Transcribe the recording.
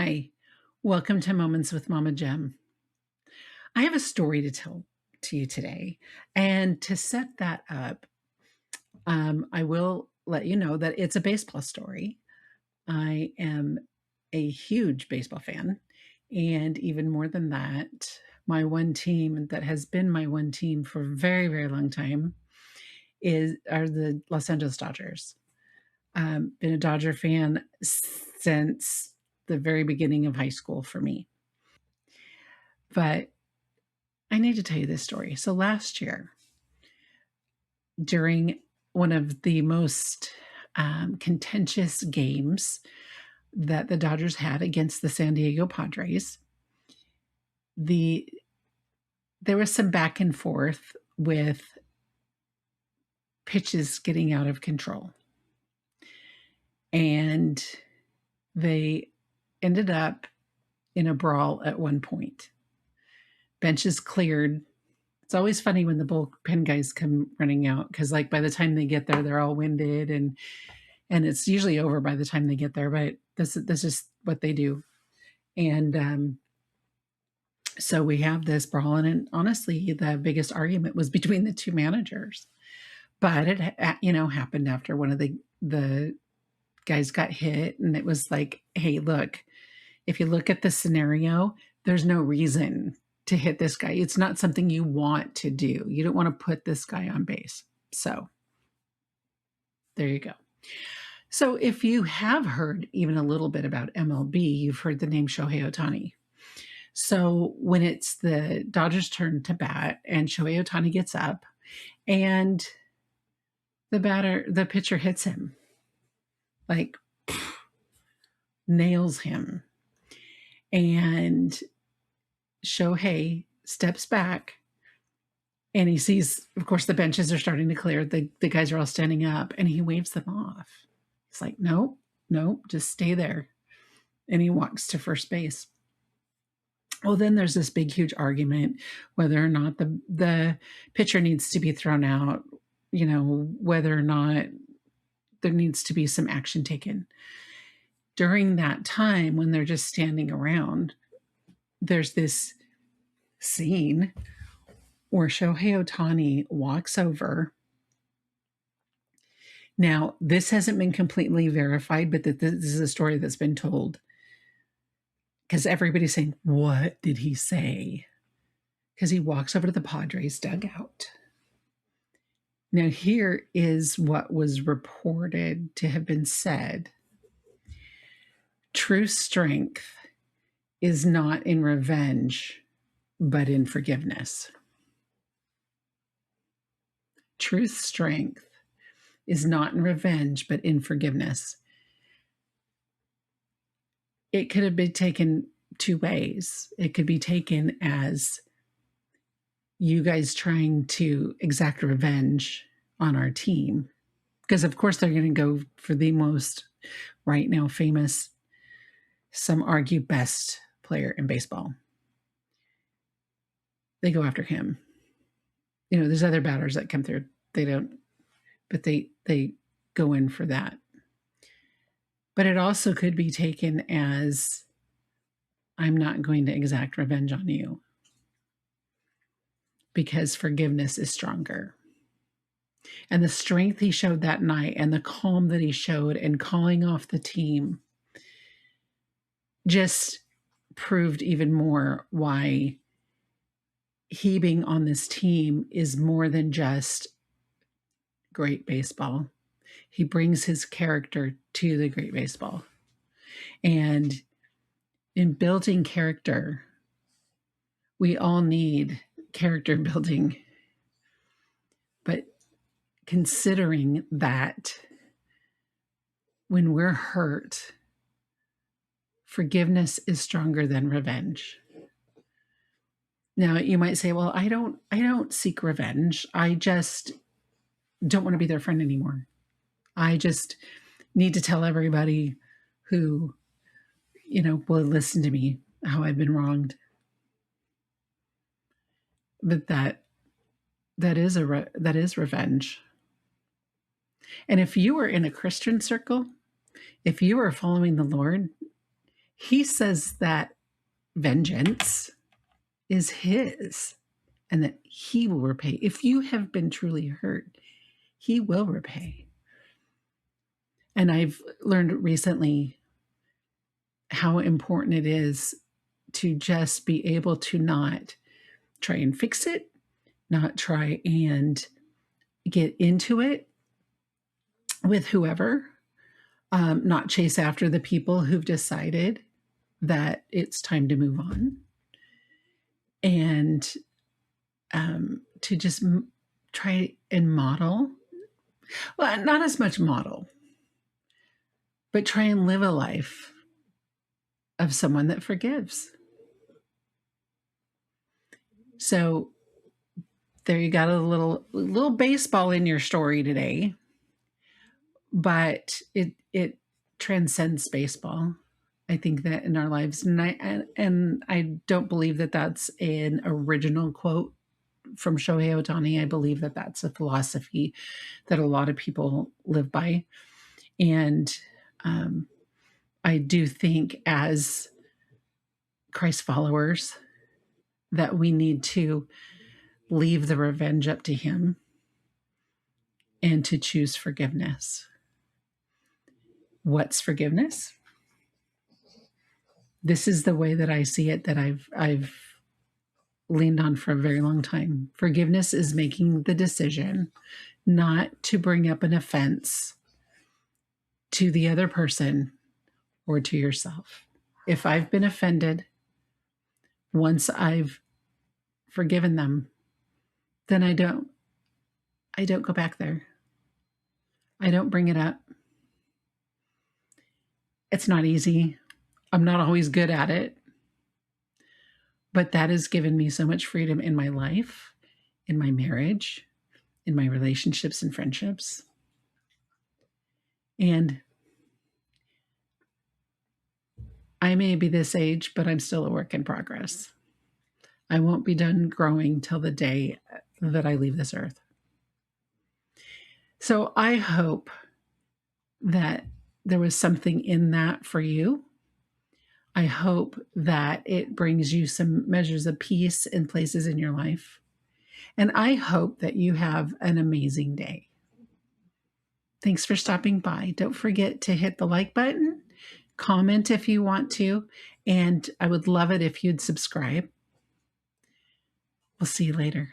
Hi, welcome to Moments with Mama Jem. I have a story to tell to you today. And to set that up, I will let you know that it's a baseball story. I am a huge baseball fan. And even more than that, my one team that has been my one team for a very, very long time are the Los Angeles Dodgers. Been a Dodger fan since the very beginning of high school for me. But I need to tell you this story. So last year, during one of the most contentious games that the Dodgers had against the San Diego Padres, there was some back and forth with pitches getting out of control. And they ended up in a brawl at one point. Benches cleared. It's always funny when the bullpen guys come running out because, like, by the time they get there, they're all winded and it's usually over by the time they get there. But this is what they do, and so we have this brawl. And honestly, the biggest argument was between the two managers, but it happened after one of the guys got hit, and it was like, hey, look, if you look at the scenario, there's no reason to hit this guy. It's not something you want to do. You don't want to put this guy on base. So there you go. So if you have heard even a little bit about MLB, you've heard the name Shohei Ohtani. So when it's the Dodgers' turn to bat and Shohei Ohtani gets up and the pitcher hits him, like nails him. And Shohei steps back and he sees, of course, the benches are starting to clear. The guys are all standing up and he waves them off. He's like, nope, just stay there. And he walks to first base. Well, then there's this big, huge argument whether or not the pitcher needs to be thrown out, whether or not there needs to be some action taken. During that time when they're just standing around, there's this scene where Shohei Ohtani walks over. Now, this hasn't been completely verified, but this is a story that's been told. Because everybody's saying, what did he say? Because he walks over to the Padres dugout. Now, here is what was reported to have been said. True strength is not in revenge, but in forgiveness. True strength is not in revenge, but in forgiveness. It could have been taken two ways. It could be taken as you guys trying to exact revenge on our team, because of course they're going to go for the most right now famous, some argue best player in baseball. They go after him. There's other batters that come through. They don't, but they go in for that. But it also could be taken as, I'm not going to exact revenge on you, because forgiveness is stronger. And the strength he showed that night and the calm that he showed and calling off the team just proved even more why he being on this team is more than just great baseball. He brings his character to the great baseball. And in building character, we all need character building. But considering that when we're hurt, forgiveness is stronger than revenge. Now, you might say, well, I don't seek revenge. I just don't want to be their friend anymore. I just need to tell everybody who, will listen to me how I've been wronged. But that is revenge. And if you are in a Christian circle, if you are following the Lord, He says that vengeance is his and that he will repay. If you have been truly hurt, he will repay. And I've learned recently how important it is to just be able to not try and fix it, not try and get into it with whoever, not chase after the people who've decided that it's time to move on, and to just try and model, well, not as much model, but try and live a life of someone that forgives. So there you got a little baseball in your story today, but it transcends baseball. I think that in our lives, and I don't believe that that's an original quote from Shohei Ohtani. I believe that that's a philosophy that a lot of people live by, and I do think as Christ followers that we need to leave the revenge up to Him and to choose forgiveness. What's forgiveness? This is the way that I see it, that I've leaned on for a very long time. Forgiveness is making the decision not to bring up an offense to the other person or to yourself. If I've been offended, once I've forgiven them, then I don't go back there. I don't bring it up. It's not easy. I'm not always good at it. But that has given me so much freedom in my life, in my marriage, in my relationships and friendships. And I may be this age, but I'm still a work in progress. I won't be done growing till the day that I leave this earth. So I hope that there was something in that for you. I hope that it brings you some measures of peace in places in your life. And I hope that you have an amazing day. Thanks for stopping by. Don't forget to hit the like button, comment if you want to, and I would love it if you'd subscribe. We'll see you later.